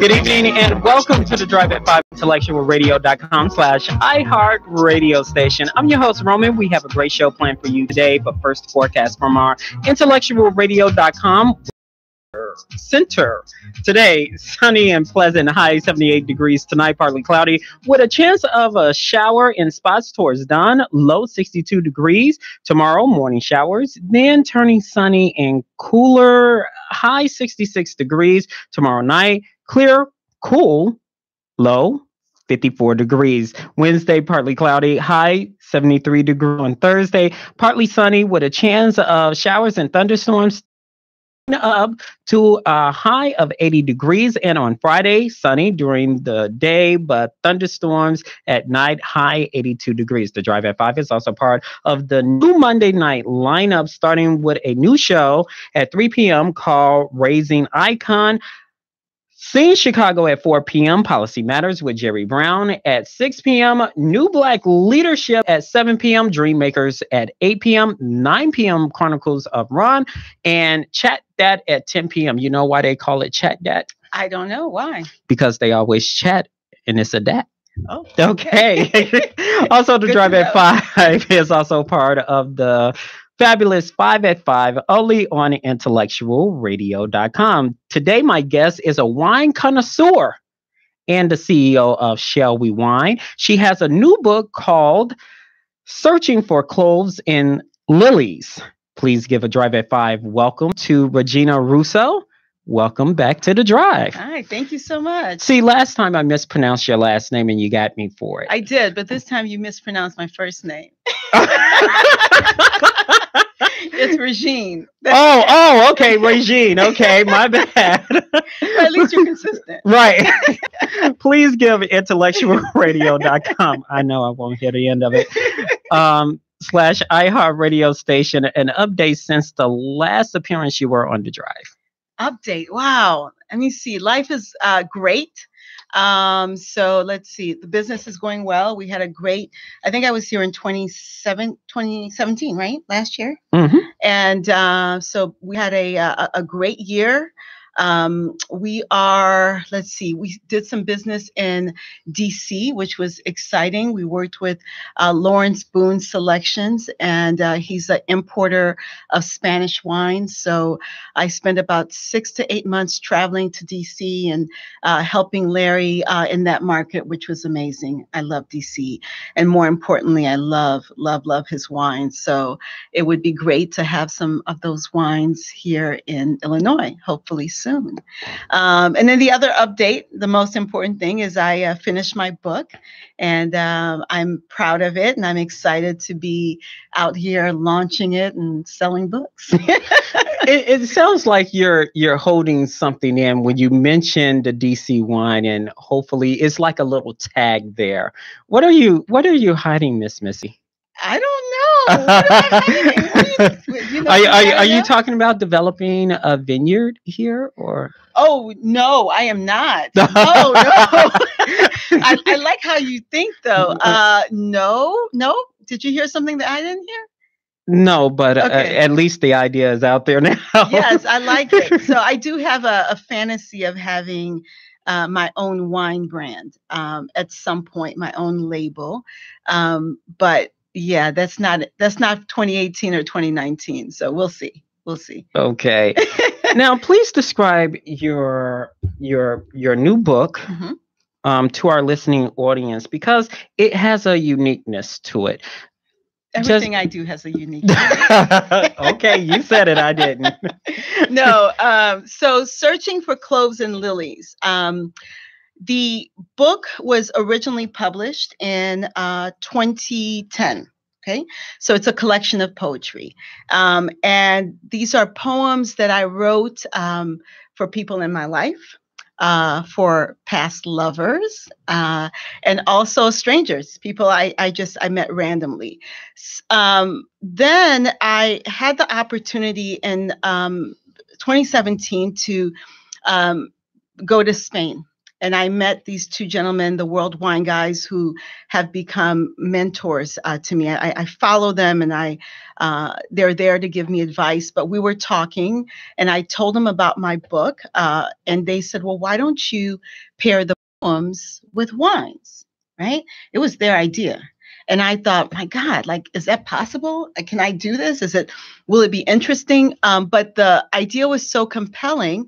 Good evening and welcome to the Drive at 5 IntellectualRadio.com/iHeartRadio station. I'm your host, Roman. We have a great show planned for you today, but first, forecast from our IntellectualRadio.com center. Today, sunny and pleasant, high 78 degrees. Tonight, partly cloudy with a chance of a shower in spots towards dawn, low 62 degrees. Tomorrow, morning showers, then turning sunny and cooler, high 66 degrees. Tomorrow night, clear, cool, low 54 degrees. Wednesday, partly cloudy, high 73 degrees. On Thursday, partly sunny with a chance of showers and thunderstorms, up to a high of 80 degrees. And on Friday, sunny during the day, but thunderstorms at night, high 82 degrees. The Drive at 5 is also part of the new Monday night lineup, starting with a new show at 3 p.m. called Raising Icon. Seeing Chicago at 4 p.m., Policy Matters with Jerry Brown at 6 p.m., New Black Leadership at 7 p.m., Dreammakers at 8 p.m., 9 p.m., Chronicles of Ron, and Chat Dat at 10 p.m. You know why they call it Chat Dat? I don't know why. Because they always chat, and it's a dat. Oh, okay. Also, the Drive at 5 is also part of the fabulous 5 at 5, only on IntellectualRadio.com. Today, my guest is a wine connoisseur and the CEO of Shall We Wine. She has a new book called Searching for Cloves and Lilies. Please give a Drive at 5 welcome to Regina Russo. Welcome back to the Drive. Hi, thank you so much. See, last time I mispronounced your last name and you got me for it. I did, but this time you mispronounced my first name. It's Regine. Okay, Regine. Okay, my bad. At least you're consistent. Right. Please give IntellectualRadio.com. I know I won't hear the end of it. / iHeartRadio station an update since the last appearance you were on the Drive. Update. Wow. Let me see. Life is great. So let's see. The business is going well. We had a great, I think I was here in 2017, right? Last year. Mm-hmm. And so we had a great year. We did some business in DC, which was exciting. We worked with Lawrence Boone Selections, and he's an importer of Spanish wines. So I spent about 6 to 8 months traveling to DC and helping Larry in that market, which was amazing. I love DC. And more importantly, I love his wines. So it would be great to have some of those wines here in Illinois, hopefully soon. And then the other update, the most important thing is I finished my book, and I'm proud of it, and I'm excited to be out here launching it and selling books. It sounds like you're holding something in when you mentioned the DC wine, and hopefully it's like a little tag there. What are you hiding, Miss Missy? I don't know. What am I hiding? Are you talking about developing a vineyard here, or? Oh no, I am not. Oh no. I like how you think though. No. Did you hear something that I didn't hear? No, but okay. At least the idea is out there now. Yes, I like it. So I do have a fantasy of having my own wine brand at some point, my own label. But yeah, that's not 2018 or 2019. So we'll see. Okay. Now, please describe your new book to our listening audience, because it has a uniqueness to it. Everything I do has a uniqueness. Okay, you said it. I didn't. No. So Searching for Cloves and Lilies. The book was originally published in 2010. Okay, so it's a collection of poetry. And these are poems that I wrote for people in my life, for past lovers, and also strangers, people I met randomly. Then I had the opportunity in 2017 to go to Spain And I met these two gentlemen, the World Wine guys, who have become mentors to me. I follow them, and they're there to give me advice. But we were talking, and I told them about my book, and they said, "Well, why don't you pair the poems with wines?" Right? It was their idea. And I thought, my God, like, is that possible? Can I do this? Will it be interesting? But the idea was so compelling,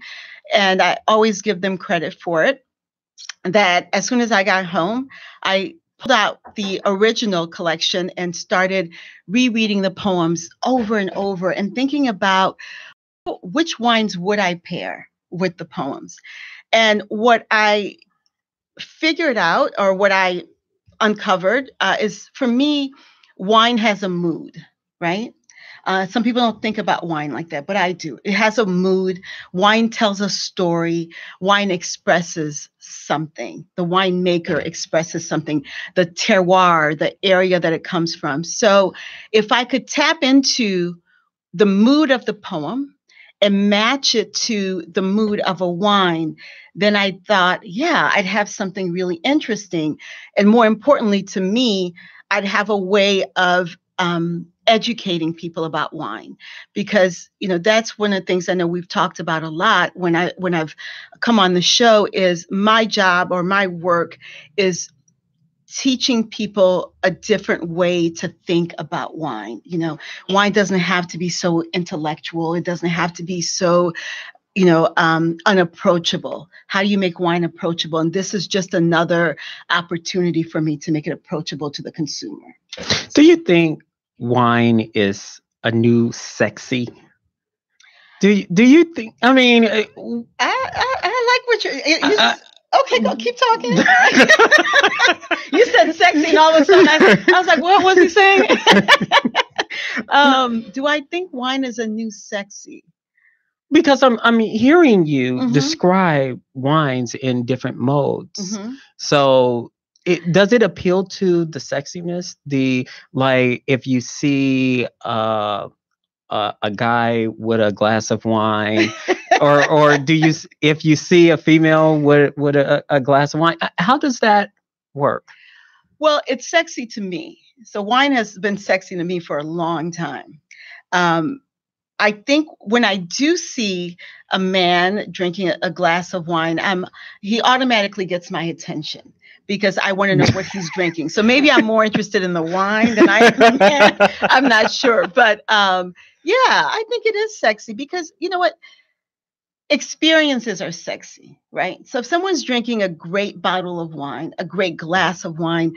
and I always give them credit for it, that as soon as I got home, I pulled out the original collection and started rereading the poems over and over and thinking about which wines would I pair with the poems. And what I figured out, or what I uncovered, is, for me, wine has a mood, right? Some people don't think about wine like that, but I do. It has a mood. Wine tells a story. Wine expresses something. The winemaker expresses something, the terroir, the area that it comes from. So if I could tap into the mood of the poem and match it to the mood of a wine, then I thought, yeah, I'd have something really interesting. And more importantly to me, I'd have a way of educating people about wine, because that's one of the things I know we've talked about a lot when I've come on the show, is my job, or my work, is teaching people a different way to think about wine. Wine doesn't have to be so intellectual. It doesn't have to be so unapproachable. How do you make wine approachable? And this is just another opportunity for me to make it approachable to the consumer. Do you think wine is a new sexy? Do you think? I mean, I like what you're. Okay, go keep talking. You said sexy, and all of a sudden I was like, what was he saying? Do I think wine is a new sexy? Because I'm hearing you describe wines in different modes. So does it appeal to the sexiness? If you see a guy with a glass of wine, or if you see a female with a glass of wine, how does that work? Well, it's sexy to me. So wine has been sexy to me for a long time. I think when I do see a man drinking a glass of wine, he automatically gets my attention, because I want to know what he's drinking. So maybe I'm more interested in the wine than I am the man. I'm not sure. But yeah, I think it is sexy, because you know what? Experiences are sexy, right? So if someone's drinking a great bottle of wine, a great glass of wine,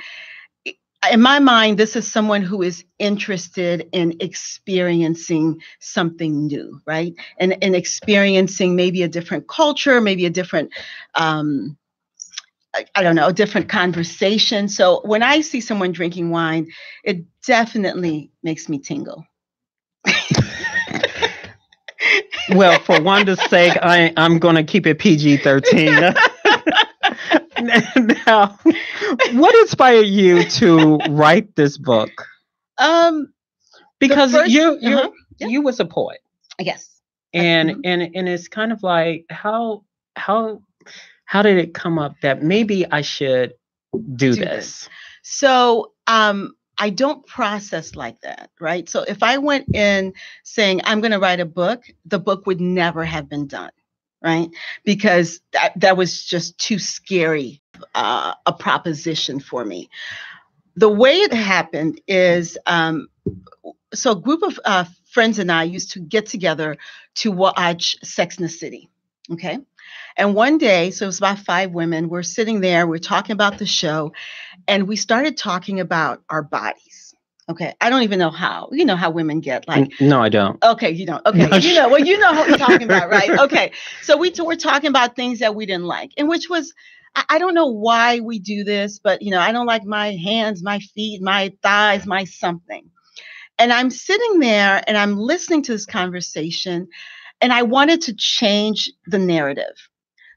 in my mind, this is someone who is interested in experiencing something new, right? And experiencing maybe a different culture, maybe a different, I don't know, a different conversation. So when I see someone drinking wine, it definitely makes me tingle. Well, for Wanda's sake, I'm going to keep it PG-13. Now, what inspired you to write this book? Because you was a poet. Yes. And it's kind of like, how did it come up that maybe I should do this? So I don't process like that, right? So if I went in saying I'm going to write a book, the book would never have been done, right? Because that was just too scary a proposition for me. The way it happened is, so a group of friends and I used to get together to watch Sex and the City, okay? And one day, so it was about 5 women, we're sitting there, we're talking about the show, and we started talking about our bodies. Okay, I don't even know how. You know how women get like. No, I don't. Okay, you don't. Okay, well, you know what we're talking about, right? Okay, so we're talking about things that we didn't like, and which was, I don't know why we do this, but I don't like my hands, my feet, my thighs, my something. And I'm sitting there and I'm listening to this conversation, and I wanted to change the narrative.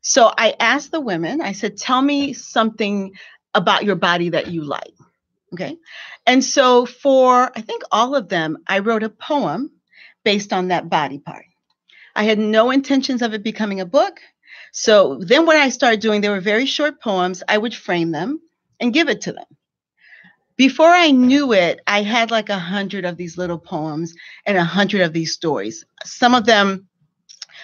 So I asked the women, I said, tell me something about your body that you like. Okay. And so for, I think all of them, I wrote a poem based on that body part. I had no intentions of it becoming a book. So then what I started doing, they were very short poems. I would frame them and give it to them. Before I knew it, I had like 100 of these little poems and 100 of these stories. Some of them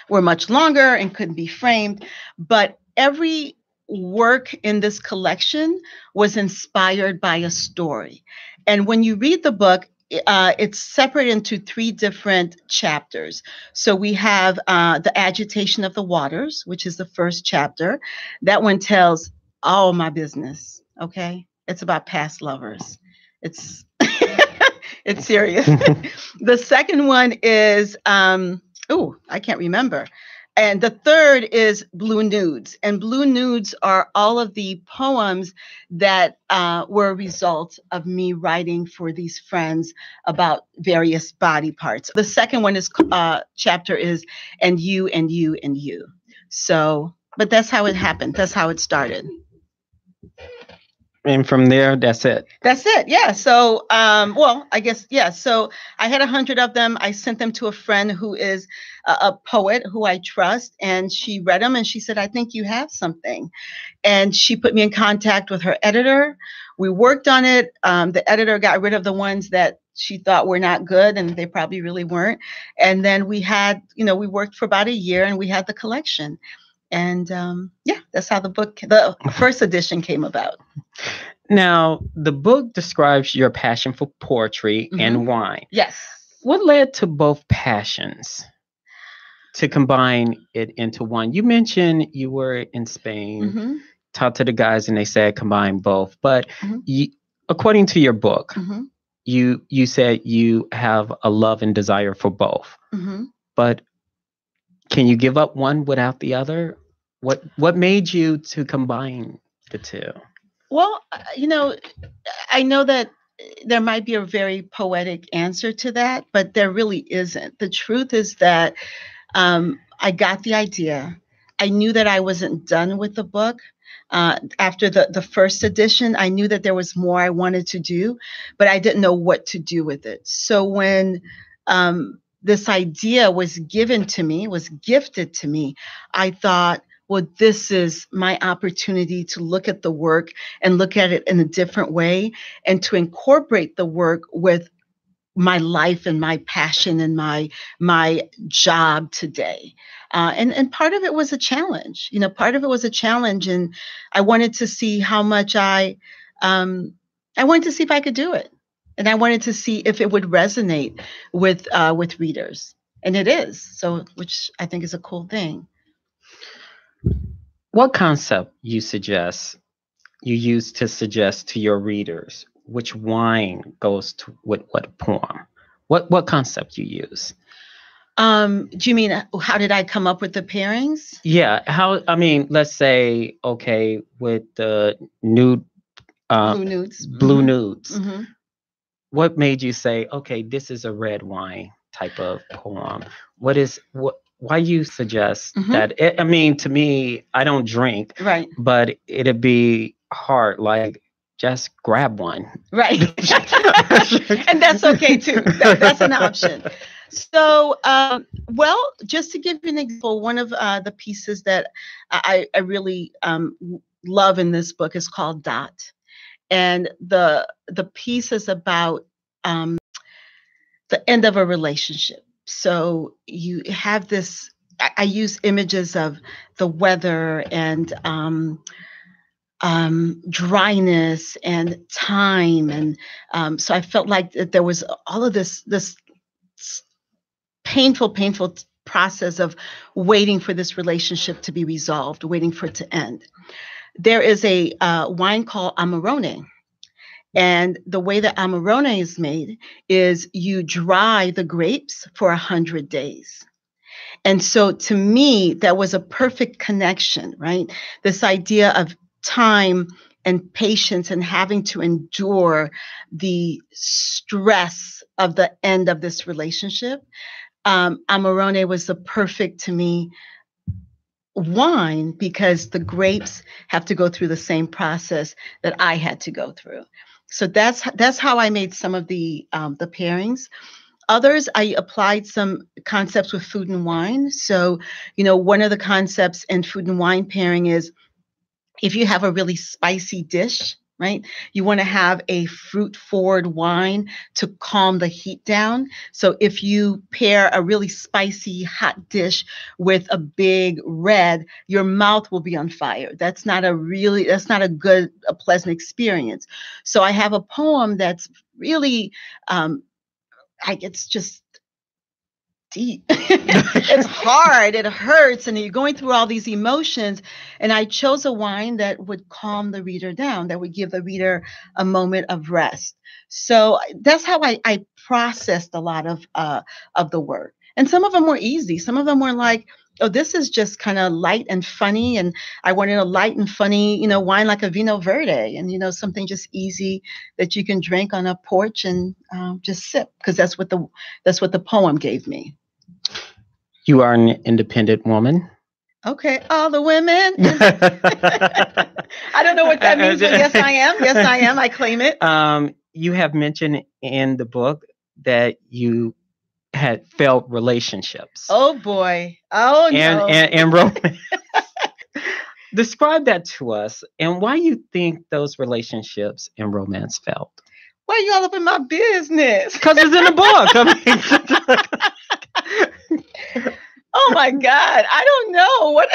were much longer and couldn't be framed, but every work in this collection was inspired by a story. And when you read the book, it's separated into 3 different chapters. So we have the agitation of the waters, which is the first chapter. That one tells all my business. Okay, it's about past lovers. It's it's serious. The second one is I can't remember. And the third is Blue Nudes. And Blue Nudes are all of the poems that were a result of me writing for these friends about various body parts. The second one is chapter is And You, and You, and You. So, but that's how it happened. That's how it started. And from there, that's it. That's it. Yeah. So, I guess, yeah. So I had 100 of them. I sent them to a friend who is a poet who I trust. And she read them and she said, I think you have something. And she put me in contact with her editor. We worked on it. The editor got rid of the ones that she thought were not good, and they probably really weren't. And then we had, we worked for about a year and we had the collection. And that's how the first edition came about. Now, the book describes your passion for poetry and wine. Yes. What led to both passions to combine it into one? You mentioned you were in Spain, talked to the guys, and they said combine both. But according to your book, you said you have a love and desire for both. But can you give up one without the other? What made you to combine the two? Well, I know that there might be a very poetic answer to that, but there really isn't. The truth is that I got the idea. I knew that I wasn't done with the book. After the first edition, I knew that there was more I wanted to do, but I didn't know what to do with it. So when this idea was gifted to me, I thought, well, this is my opportunity to look at the work and look at it in a different way, and to incorporate the work with my life and my passion and my job today. And part of it was a challenge. Part of it was a challenge, and I wanted to see how much I wanted to see if I could do it. And I wanted to see if it would resonate with readers. And it is. So, which I think is a cool thing. What concept you use to suggest to your readers which wine goes to with what poem? What concept you use? Do you mean how did I come up with the pairings? Yeah. Let's say, okay, with the nude, Blue Nudes. Blue Nudes. What made you say, okay, this is a red wine type of poem? Why you suggest that? To me, I don't drink, right? But it'd be hard, like just grab one, right? And that's okay too. That's an option. So, just to give you an example, one of the pieces that I really love in this book is called Dot, and the piece is about the end of a relationship. So you have this, I use images of the weather and dryness and time. And so I felt like that there was all of this painful process of waiting for this relationship to be resolved, waiting for it to end. There is a wine called Amarone. And the way that Amarone is made is you dry the grapes for 100 days. And so to me, that was a perfect connection, right? This idea of time and patience and having to endure the stress of the end of this relationship. Amarone was the perfect, to me, wine because the grapes have to go through the same process that I had to go through. So that's how I made some of the pairings. Others, I applied some concepts with food and wine. So, one of the concepts in food and wine pairing is if you have a really spicy dish, right? You want to have a fruit forward wine to calm the heat down. So if you pair a really spicy hot dish with a big red, your mouth will be on fire. That's not a pleasant experience. So I have a poem that's really, it's just deep. It's hard. It hurts. And you're going through all these emotions. And I chose a wine that would calm the reader down, that would give the reader a moment of rest. So that's how I processed a lot of the work. And some of them were easy. Some of them were like, oh, this is just kind of light and funny. And I wanted a light and funny, wine like a Vino Verde, and, something just easy that you can drink on a porch and just sip, because that's what the poem gave me. You are an independent woman. Okay, all the women. I don't know what that means, but yes, I am. Yes, I am. I claim it. You have mentioned in the book that you had failed relationships. Oh boy. Oh no. And romance. Describe that to us and why you think those relationships and romance failed. Why are you all up in my business? Because it's in the book. Oh my God. I don't know. What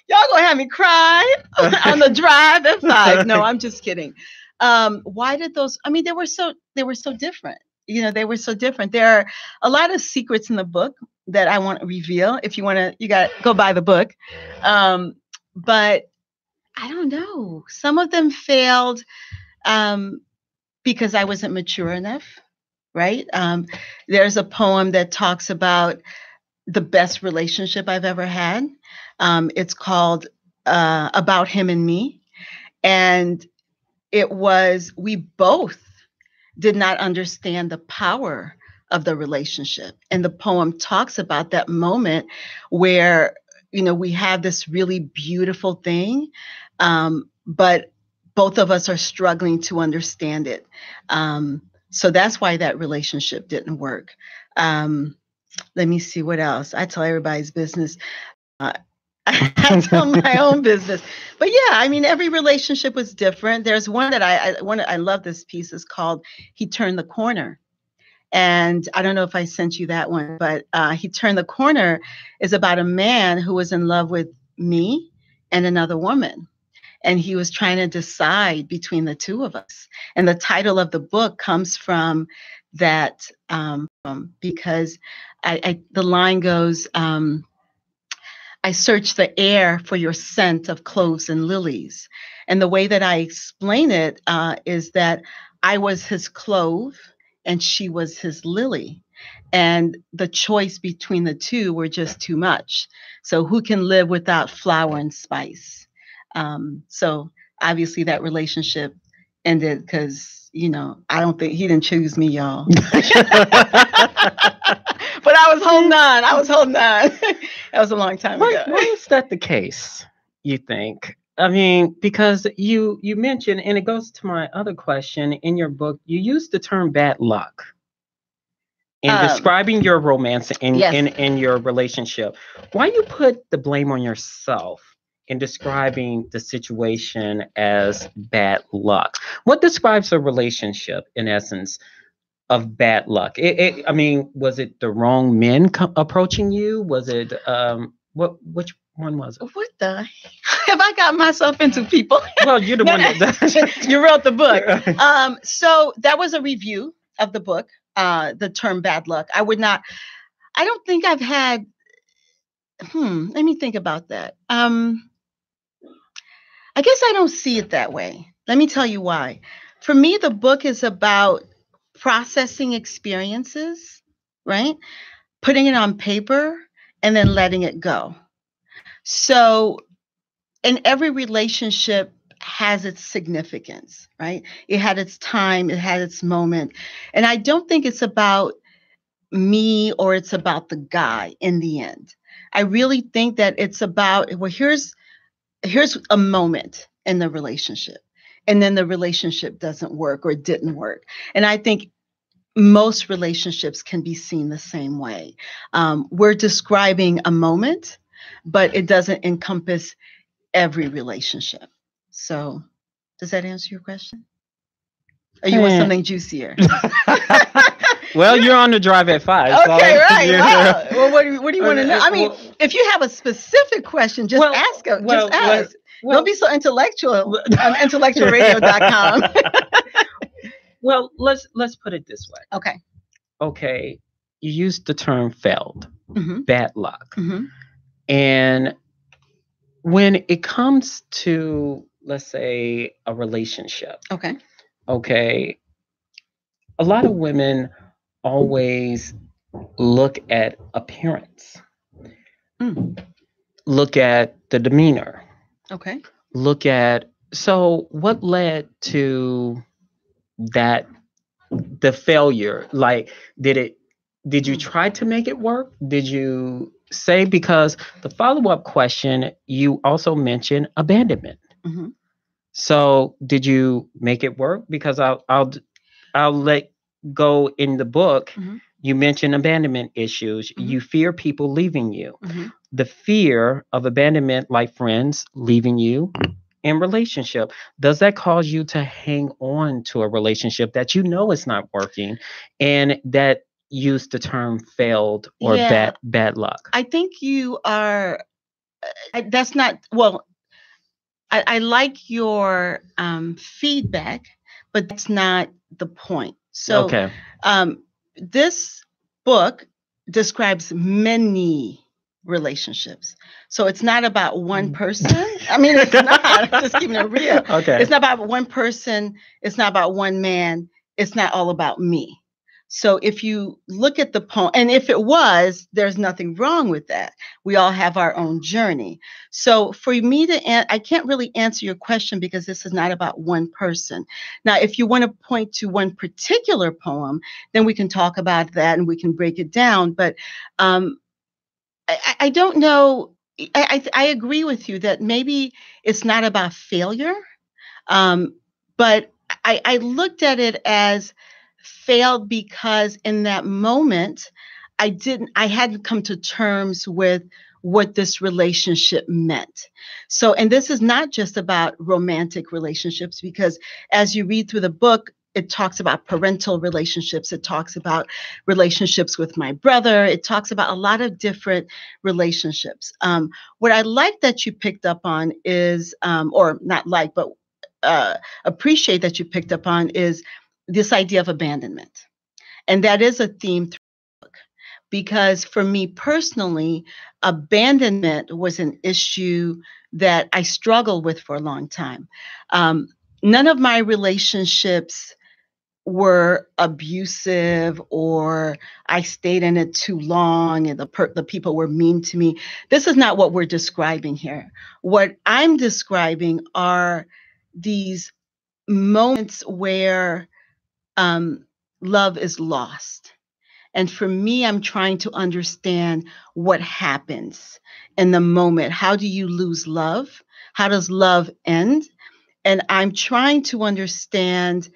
y'all gonna have me cry on the drive at 5. No, I'm just kidding. Why did those, they were so different. They were so different. There are a lot of secrets in the book that I want to reveal. If you want to, you got to go buy the book. But I don't know. Some of them failed because I wasn't mature enough, right? There's a poem that talks about the best relationship I've ever had. It's called About Him and Me. And it was, we both did not understand the power of the relationship. And the poem talks about that moment where, we have this really beautiful thing, but both of us are struggling to understand it. So that's why that relationship didn't work. Let me see what else. I tell everybody's business. I tell my own business. But yeah, every relationship was different. There's one that I love this piece. It's called He Turned the Corner. And I don't know if I sent you that one, but He Turned the Corner is about a man who was in love with me and another woman. And he was trying to decide between the two of us. And the title of the book comes from that because the line goes, I search the air for your scent of cloves and lilies. And the way that I explain it is that I was his clove and she was his lily. And the choice between the two were just too much. So who can live without flower and spice? So obviously that relationship ended because, I don't think he didn't choose me, y'all. But I was holding on. That was a long time ago. Why is that the case, you think? Because you mentioned, and it goes to my other question, in your book, you use the term bad luck in describing your romance in your relationship. Why you put the blame on yourself in describing the situation as bad luck? What describes a relationship, in essence, of bad luck? Was it the wrong men approaching you? Was it which one was it? What the have I got myself into, people? Well, you're the one that you wrote the book. So that was a review of the book, the term bad luck. I don't think I've had let me think about that. I guess I don't see it that way. Let me tell you why. For me, the book is about processing experiences, right? Putting it on paper and then letting it go. So, and every relationship has its significance, right? It had its time, it had its moment. And I don't think it's about me or it's about the guy in the end. I really think that it's about, well, here's a moment in the relationship, and then the relationship doesn't work or didn't work. And I think most relationships can be seen the same way. We're describing a moment, but it doesn't encompass every relationship. So, does that answer your question? Or you want something juicier? Well, you're on the drive at 5. Okay, so right. Wow. Well, what do you want to know? I mean, if you have a specific question, just ask. Just ask. Don't be so intellectual on IntellectualRadio.com. Well, let's put it this way. Okay. You used the term failed, bad luck. Mm-hmm. And when it comes to, let's say, a relationship, okay, a lot of women always look at appearance, look at the demeanor, look at, so what led to that, the failure? Like, did you try to make it work? Did you say, because the follow-up question, you also mentioned abandonment. So did you make it work? Because I'll let go in the book. You mentioned abandonment issues. You fear people leaving you. The fear of abandonment, like friends leaving you in relationship, does that cause you to hang on to a relationship that you know is not working, and that use the term failed or bad luck? I think you are. That's not well. I like your feedback, but that's not the point. So, this book describes many relationships. So it's not about one person. I mean, it's not. I'm just keeping it real. It's not about one person. It's not about one man. It's not all about me. So if you look at the poem, and if it was, there's nothing wrong with that. We all have our own journey. So for me I can't really answer your question because this is not about one person. Now, if you want to point to one particular poem, then we can talk about that and we can break it down. But I don't know. I agree with you that maybe it's not about failure, but I looked at it as failed because in that moment I hadn't come to terms with what this relationship meant. So, and this is not just about romantic relationships, because as you read through the book, it talks about parental relationships. It talks about relationships with my brother. It talks about a lot of different relationships. What I like that you picked up on is, or not like, but appreciate that you picked up on, is this idea of abandonment. And that is a theme through the book, because for me personally, abandonment was an issue that I struggled with for a long time. None of my relationships were abusive or I stayed in it too long and the people were mean to me. This is not what we're describing here. What I'm describing are these moments where love is lost. And for me, I'm trying to understand what happens in the moment. How do you lose love? How does love end? And I'm trying to understand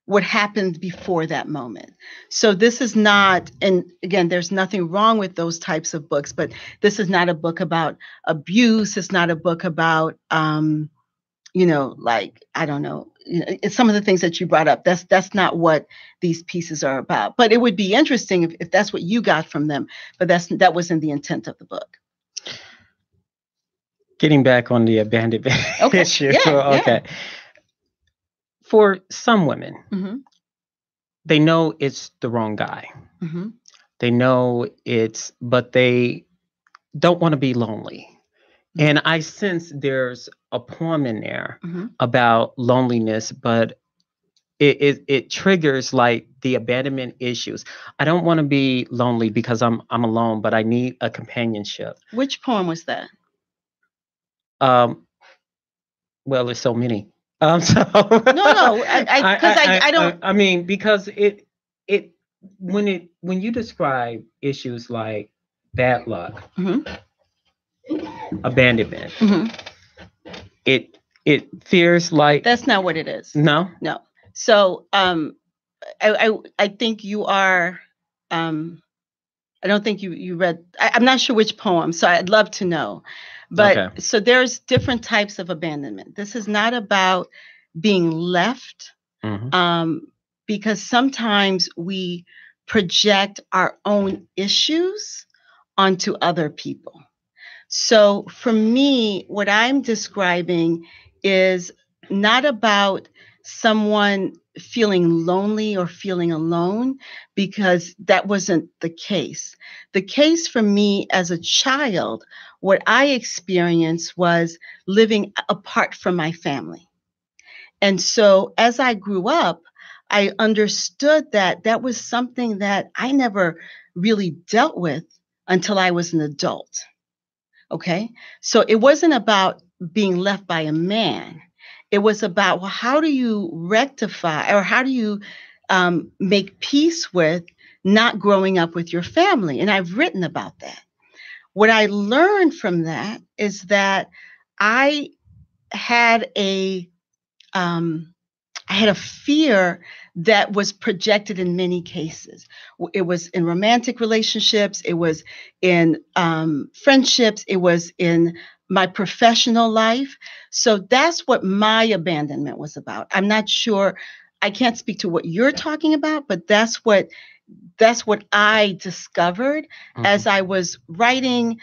what happened before that moment. So this is not, and again, there's nothing wrong with those types of books, but this is not a book about abuse. It's not a book about, like, I don't know, it's some of the things that you brought up. That's not what these pieces are about. But it would be interesting if that's what you got from them. But that wasn't the intent of the book. Getting back on the abandonment issue. Yeah. For some women, they know it's the wrong guy. They know but they don't want to be lonely. And I sense there's a poem in there about loneliness, but it triggers like the abandonment issues. I don't want to be lonely because I'm alone, but I need a companionship. Which poem was that? Well, there's so many. No, I don't. I mean, because when you describe issues like bad luck, abandonment, it feels like that's not what it is. No. So I think you are. I don't think you read. I'm not sure which poem, so I'd love to know. Okay. But so there's different types of abandonment. This is not about being left, Hmm. um, because sometimes we project our own issues onto other people. So for me, what I'm describing is not about someone feeling lonely or feeling alone, because that wasn't the case. The case for me as a child, what I experienced was living apart from my family. And so as I grew up, I understood that that was something that I never really dealt with until I was an adult. Okay. So it wasn't about being left by a man. It was about, well, how do you rectify, or how do you make peace with not growing up with your family? And I've written about that. What I learned from that is that I had a um, I had a fear that was projected in many cases. It was in romantic relationships, it was in friendships, it was in my professional life. So that's what my abandonment was about. I'm not sure, I can't speak to what you're talking about, but that's what I discovered Hmm. as I was writing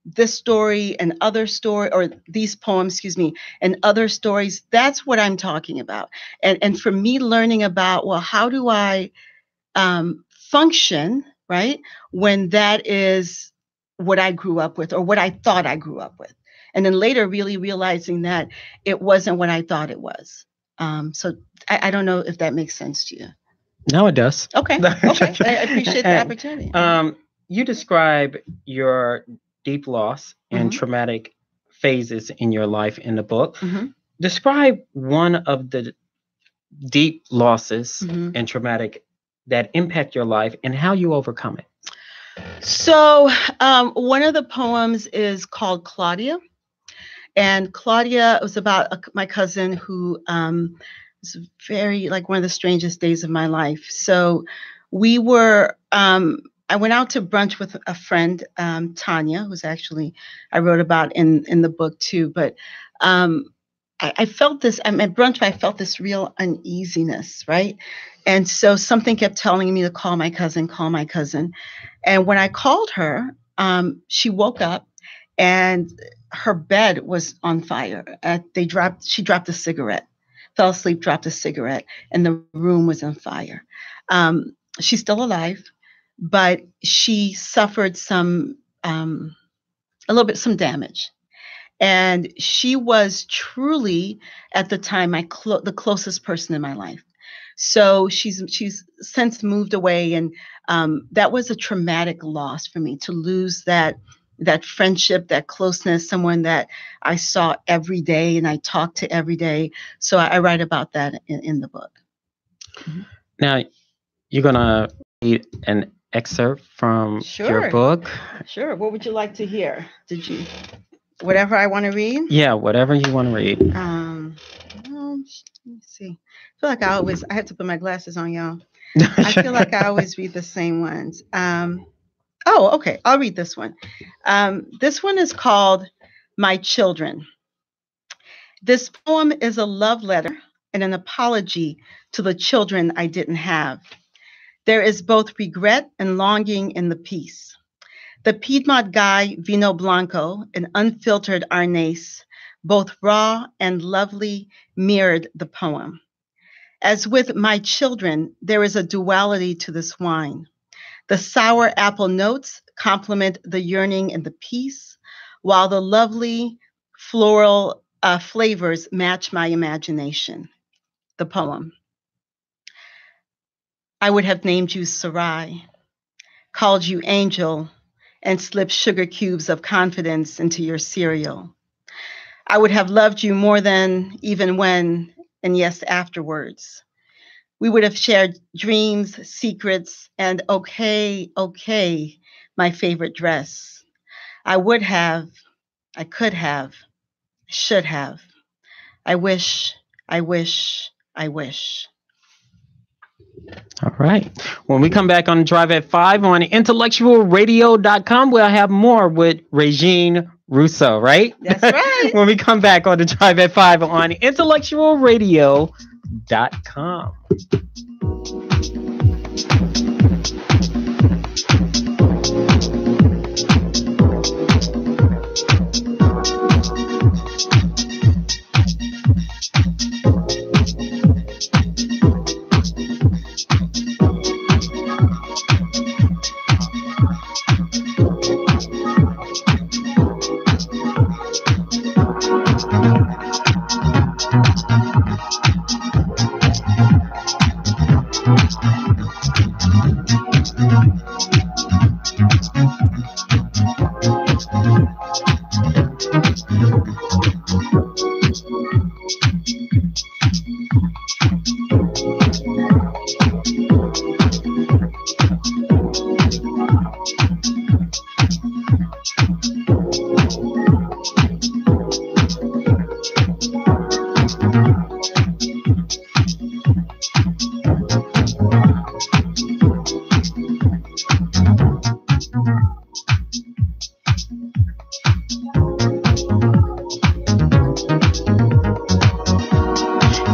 this story and other story, or these poems, excuse me, and other stories. That's what I'm talking about. And for me, learning about, well, how do I function, right, when that is what I grew up with, or what I thought I grew up with, and then later really realizing that it wasn't what I thought it was. So I don't know if that makes sense to you. No, it does. Okay. Okay. I appreciate the And, opportunity. you describe your deep loss and Mhm. traumatic phases in your life in the book. Mhm. Describe one of the deep losses Mhm. and traumatic that impact your life and how you overcome it. So, one of the poems is called Claudia. And Claudia was about my cousin who was very, like, one of the strangest days of my life. So we were, I went out to brunch with a friend, Tanya, who's actually, I wrote about in the book too. But um, I felt this, I'm at brunch, but I felt this real uneasiness, right? And so something kept telling me to call my cousin, call my cousin. And when I called her, she woke up and her bed was on fire. She dropped a cigarette, fell asleep, dropped a cigarette, and the room was on fire. She's still alive, but she suffered a little bit, some damage. And she was truly, at the time, the closest person in my life. So she's since moved away, and that was a traumatic loss for me, to lose that friendship, that closeness, someone that I saw every day and I talked to every day. So I write about that in the book. Mhm. Now, you're going to read an excerpt from your Sure. book. Sure. What would you like to hear? Whatever I want to read? Yeah, whatever you want to read. Well, let me see. I feel like I have to put my glasses on, y'all. I feel like I always read the same ones. Oh, okay. I'll read this one. This one is called My Children. This poem is a love letter and an apology to the children I didn't have. There is both regret and longing in the piece. The Piedmont Guy Vino Blanco, an unfiltered Arnase, both raw and lovely, mirrored the poem. As with My Children, there is a duality to this wine. The sour apple notes complement the yearning in the piece, while the lovely floral flavors match my imagination. The poem. I would have named you Sarai, called you Angel, and slipped sugar cubes of confidence into your cereal. I would have loved you more than, even when, and yes, afterwards. We would have shared dreams, secrets, and okay, okay, my favorite dress. I would have, I could have, should have. I wish, I wish, I wish. All right. When we come back on Drive at 5 on IntellectualRadio.com, we'll have more with Regine Russo, right? That's right. When we come back on the Drive at 5 on IntellectualRadio.com.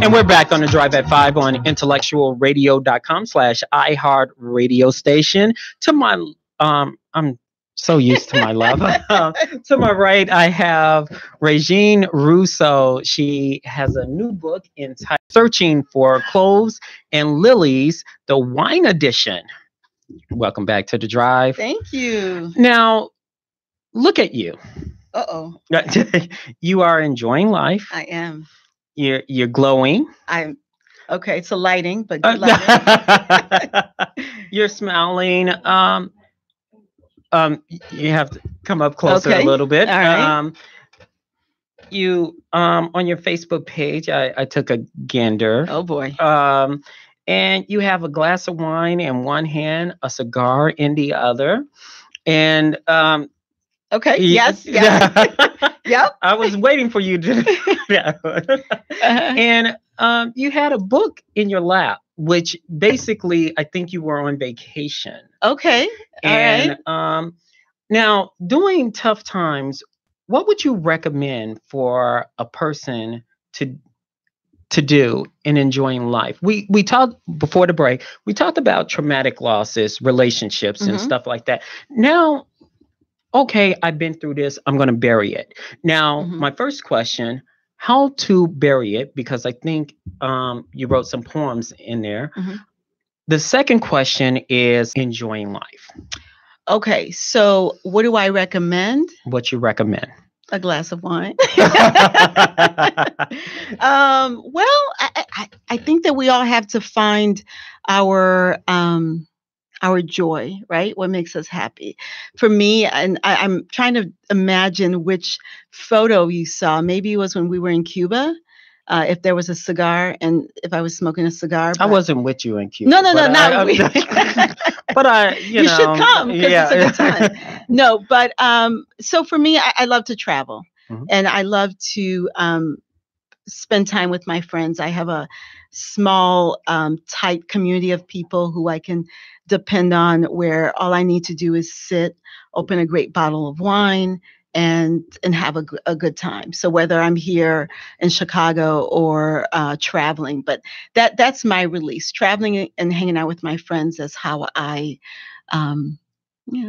And we're back on the Drive at 5 on intellectualradio.com/iHeart radio station. To my, I'm so used to my love. To my right, I have Regine Russo. She has a new book entitled Searching for Cloves and Lilies, the Wine Edition. Welcome back to the Drive. Thank you. Now, look at you. Uh-oh. You are enjoying life. I am. You're glowing. I'm okay. It's a lighting, but good lighting. You're smiling. You have to come up closer a little bit. All right. You on your Facebook page, I took a gander. Oh boy. And you have a glass of wine in one hand, a cigar in the other, and okay. Yes. Yep. I was waiting for you to. Yeah. And you had a book in your lap, which basically I think you were on vacation. Okay. And now, during tough times, what would you recommend for a person to do in enjoying life? We talked before the break. We talked about traumatic losses, relationships, and stuff like that. Now, okay, I've been through this. I'm going to bury it. Now, my first question, how to bury it, because I think you wrote some poems in there. The second question is enjoying life. Okay, so what do I recommend? What you recommend? A glass of wine. Well, I think that we all have to find our joy, right? What makes us happy. For me, and I'm trying to imagine which photo you saw. Maybe it was when we were in Cuba. If there was a cigar and if I was smoking a cigar. I wasn't with you in Cuba. No, not we. But you should come because it's a good time. No, but so for me, I love to travel and I love to spend time with my friends. I have a small, tight community of people who I can depend on, where all I need to do is sit, open a great bottle of wine, and have a good time. So whether I'm here in Chicago or traveling, but that's my release. Traveling and hanging out with my friends is how I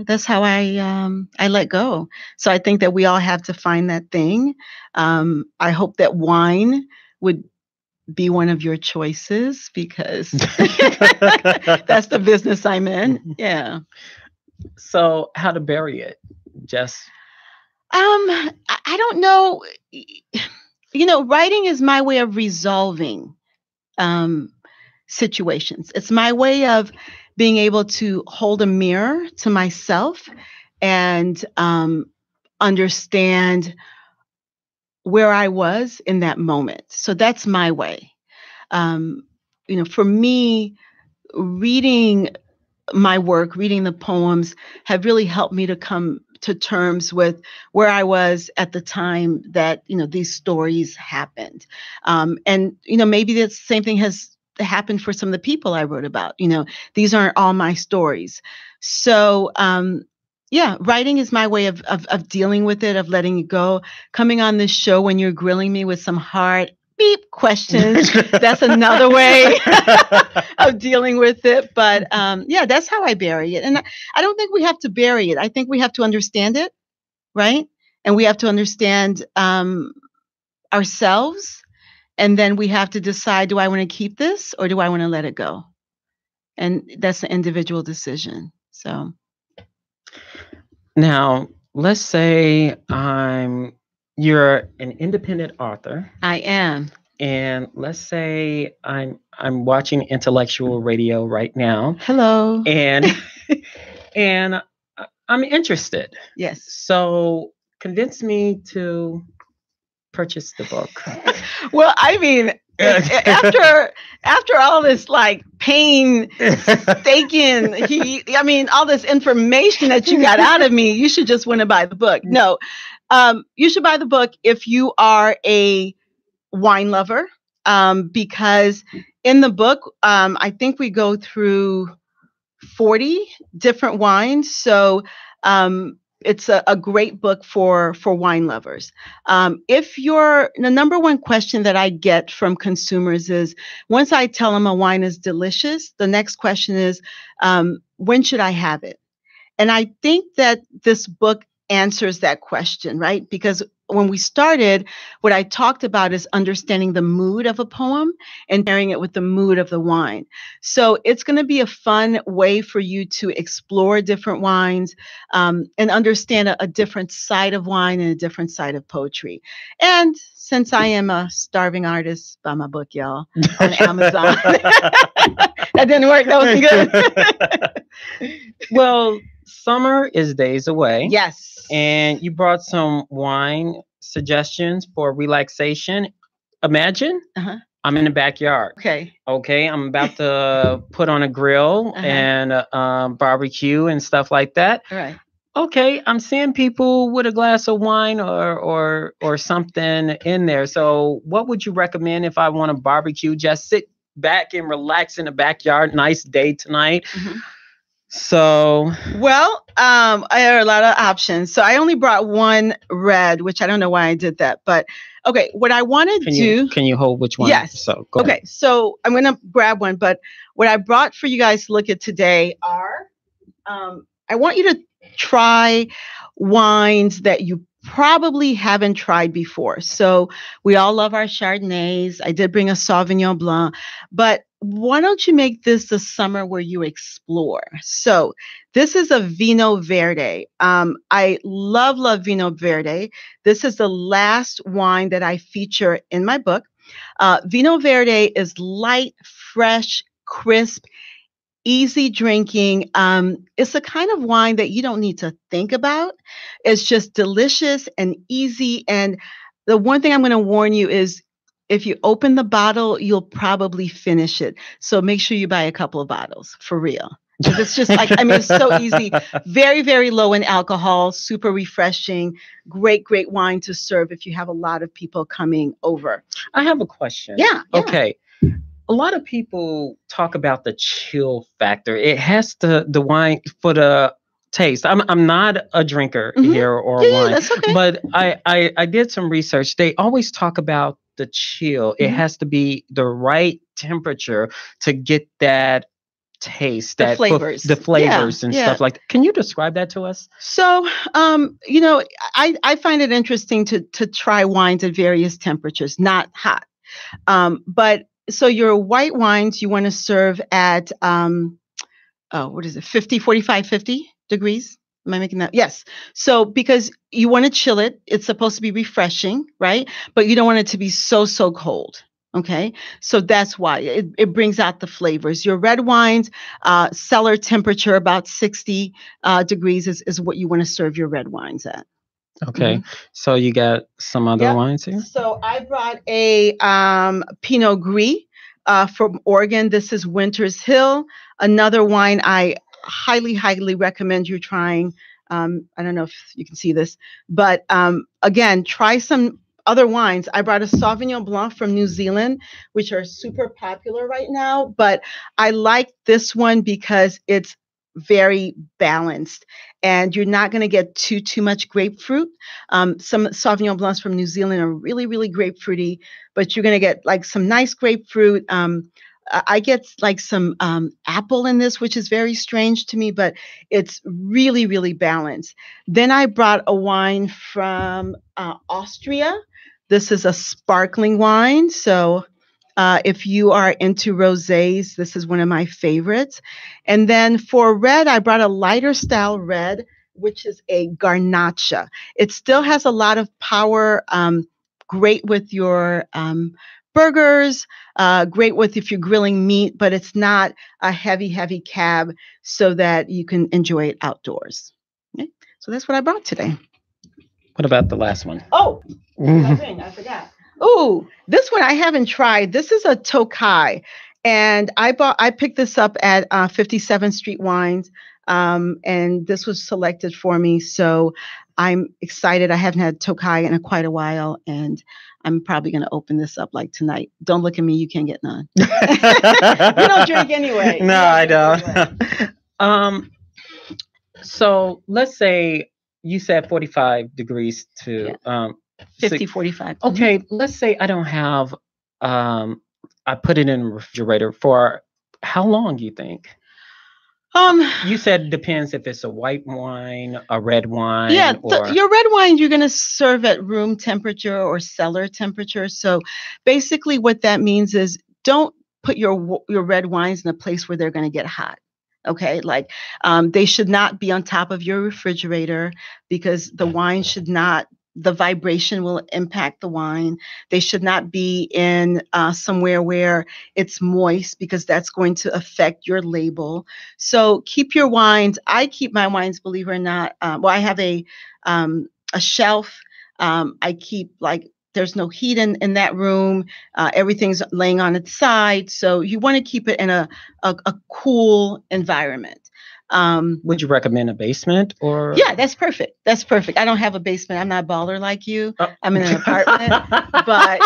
that's how I let go. So I think that we all have to find that thing. I hope that wine would be one of your choices, because that's the business I'm in. Yeah. So how to bury it? Just I don't know. Writing is my way of resolving situations. It's my way of being able to hold a mirror to myself and understand where I was in that moment. So that's my way. For me, reading my work, reading the poems have really helped me to come to terms with where I was at the time that, these stories happened. And maybe the same thing has happened for some of the people I wrote about. These aren't all my stories. So, writing is my way of dealing with it, of letting it go. Coming on this show when you're grilling me with some hard beep questions, that's another way of dealing with it. But that's how I bury it. And I don't think we have to bury it. I think we have to understand it, right? And we have to understand ourselves. And then we have to decide, do I want to keep this or do I want to let it go? And that's an individual decision. So now, let's say you're an independent author. I am. And let's say I'm watching Intellectual Radio right now. Hello. And I'm interested. Yes. So convince me to purchase the book. Well, I mean, after all this like painstaking, all this information that you got out of me, you should just want to buy the book. No, you should buy the book if you are a wine lover, because in the book, I think we go through 40 different wines. So it's a great book for wine lovers. The number one question that I get from consumers is, once I tell them a wine is delicious, the next question is, when should I have it? And I think that this book answers that question, right? Because when we started, what I talked about is understanding the mood of a poem and pairing it with the mood of the wine. So it's going to be a fun way for you to explore different wines and understand a different side of wine and a different side of poetry. And since I am a starving artist, buy my book, y'all, on Amazon. That didn't work. That wasn't good. Well, summer is days away. Yes. And you brought some wine suggestions for relaxation. Imagine I'm in the backyard. Okay. I'm about to put on a grill and barbecue and stuff like that. All right. Okay, I'm seeing people with a glass of wine or something in there. So what would you recommend if I want to barbecue? Just sit back and relax in the backyard. Nice day tonight. Mm-hmm. So, well, I have a lot of options. So I only brought one red, which I don't know why I did that, but okay. What I want to do. Can you hold which one? Yes. So go ahead. So I'm going to grab one, but what I brought for you guys to look at today are, I want you to try wines that you probably haven't tried before. So we all love our Chardonnays. I did bring a Sauvignon Blanc, but why don't you make this the summer where you explore? So this is a Vino Verde. I love Vino Verde. This is the last wine that I feature in my book. Vino Verde is light, fresh, crisp, easy drinking. It's the kind of wine that you don't need to think about. It's just delicious and easy. And the one thing I'm going to warn you is, if you open the bottle, you'll probably finish it. So make sure you buy a couple of bottles for real. Because it's just it's so easy. Very, very low in alcohol, super refreshing, great wine to serve if you have a lot of people coming over. I have a question. Yeah. Okay. A lot of people talk about the chill factor. It has the wine for the taste. I'm not a drinker here or wine, that's okay. But I did some research. They always talk about the chill. It has to be the right temperature to get that taste, the flavors and stuff like that. Can you describe that to us? So, I find it interesting to try wines at various temperatures, not hot. But so your white wines, you want to serve at, 45, 50 degrees? Am I making that? Yes. So because you want to chill it, it's supposed to be refreshing, right? But you don't want it to be so cold. Okay. So that's why it brings out the flavors. Your red wines, cellar temperature about 60 degrees is what you want to serve your red wines at. Okay. So you got some other wines here? So I brought a Pinot Gris from Oregon. This is Winter's Hill. Another wine I highly recommend you trying. I don't know if you can see this, but again, try some other wines. I brought a Sauvignon Blanc from New Zealand, which are super popular right now. But I like this one because it's very balanced, and you're not going to get too much grapefruit. Some Sauvignon Blancs from New Zealand are really, really grapefruity, but you're going to get like some nice grapefruit. I get like some apple in this, which is very strange to me, but it's really, really balanced. Then I brought a wine from Austria. This is a sparkling wine. So if you are into rosés, this is one of my favorites. And then for red, I brought a lighter style red, which is a Garnacha. It still has a lot of power, great with your burgers, great with if you're grilling meat, but it's not a heavy cab so that you can enjoy it outdoors. Okay? So that's what I brought today. What about the last one? Oh, I forgot. Oh, this one I haven't tried. This is a Tokai, and I picked this up at 57th Street Wines, and this was selected for me. So I'm excited. I haven't had Tokai in quite a while, and I'm probably going to open this up like tonight. Don't look at me. You can't get none. You don't drink anyway. No, I don't. Anyway. So let's say you said 45 degrees to 50, 45. Okay, let's say I don't have, I put it in a refrigerator for how long, you think? You said it depends if it's a white wine, a red wine. Yeah, your red wine you're going to serve at room temperature or cellar temperature. So basically what that means is don't put your red wines in a place where they're going to get hot. Okay, like they should not be on top of your refrigerator because the wine should not, the vibration will impact the wine. They should not be in somewhere where it's moist because that's going to affect your label. So keep your wines. I keep my wines, believe it or not. I have a shelf. I keep like, there's no heat in that room. Everything's laying on its side. So you want to keep it in a cool environment. Would you recommend a basement or? Yeah, that's perfect. That's perfect. I don't have a basement. I'm not a baller like you. I'm in an apartment, but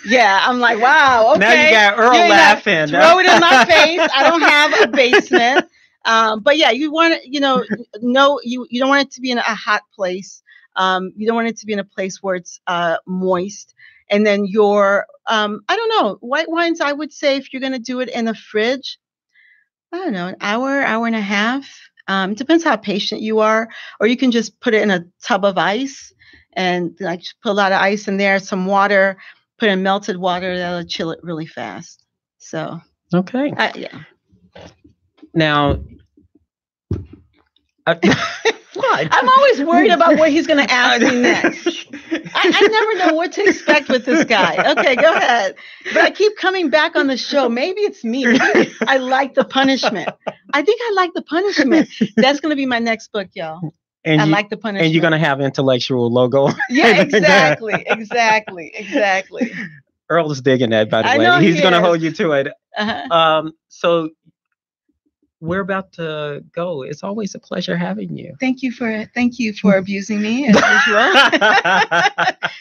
yeah. I'm like, wow. Okay. Now you got Earl laughing. Throw it in my face. I don't have a basement. But yeah, you want it, you don't want it to be in a hot place. You don't want it to be in a place where it's moist. And then your, I don't know, white wines, I would say if you're going to do it in the fridge, I don't know, an hour and a half. Depends how patient you are. Or you can just put it in a tub of ice and like put a lot of ice in there, some water, put in melted water, that'll chill it really fast. So. Okay. Yeah. Now. What? I'm always worried about what he's going to ask me next. I never know what to expect with this guy. Okay, go ahead. But I keep coming back on the show. Maybe it's me. Maybe I like the punishment. I think I like the punishment. That's going to be my next book, y'all. And I like the punishment. And you're going to have intellectual logo. Yeah, exactly. Earl's digging that, by the way. Know He's going to hold you to it. Uh-huh. So we're about to go. It's always a pleasure having you. Thank you for abusing me as usual.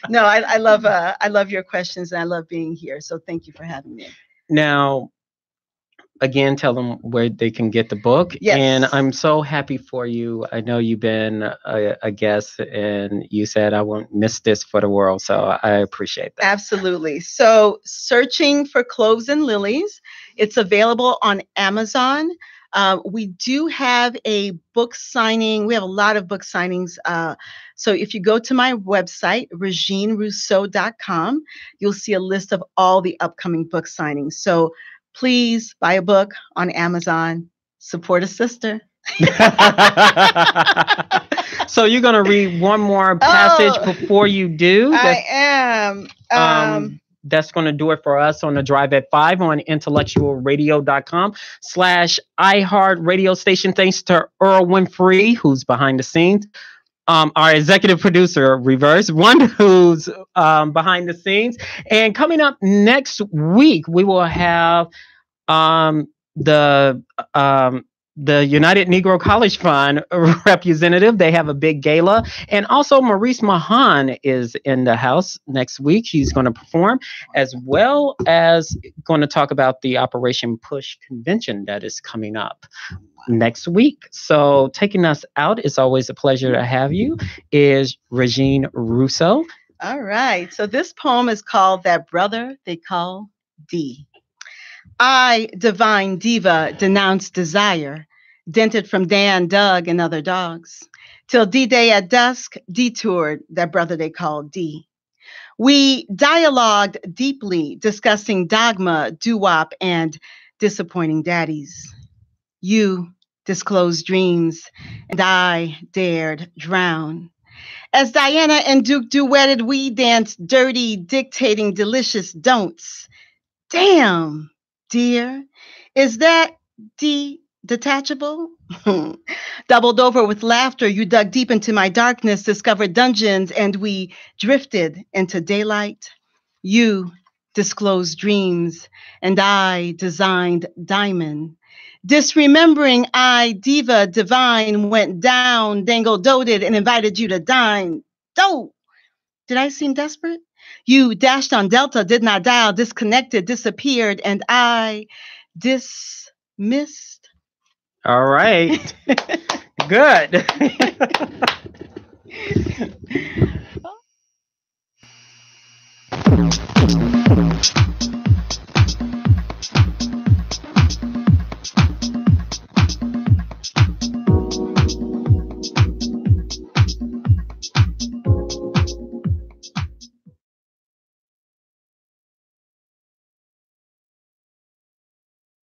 No, I love your questions and I love being here. So thank you for having me. Now, again, tell them where they can get the book. Yes. And I'm so happy for you. I know you've been a guest and you said I won't miss this for the world. So I appreciate that. Absolutely. So Searching for Cloves and Lilies. It's available on Amazon. We do have a book signing. We have a lot of book signings. So if you go to my website, reginerousseau.com, you'll see a list of all the upcoming book signings. So please buy a book on Amazon. Support a sister. So you're going to read one more passage before you do? I am. That's going to do it for us on the Drive at 5 on intellectualradio.com/iHeart radio station. Thanks to Earl Winfrey, who's behind the scenes. Our executive producer, Reverse, one who's behind the scenes. And coming up next week, we will have the the United Negro College Fund representative. They have a big gala. And also Maurice Mahan is in the house next week. He's going to perform, as well as going to talk about the Operation Push convention that is coming up next week. So taking us out, it's always a pleasure to have you, is Regine Russo. All right. So this poem is called That Brother They Call D. I, divine diva, denounced desire, dented from Dan, Doug, and other dogs, till D-Day at dusk detoured that brother they called D. We dialogued deeply, discussing dogma, doo-wop, and disappointing daddies. You disclosed dreams, and I dared drown. As Diana and Duke duetted, we danced dirty, dictating delicious don'ts. Damn, dear, is that detachable? Doubled over with laughter, you dug deep into my darkness, discovered dungeons, and we drifted into daylight. You disclosed dreams, and I designed diamond. Disremembering, I, diva divine, went down, dangle-doted, and invited you to dine. Dope! Did I seem desperate? You dashed on Delta, did not dial, disconnected, disappeared, and I dismissed. All right. Good.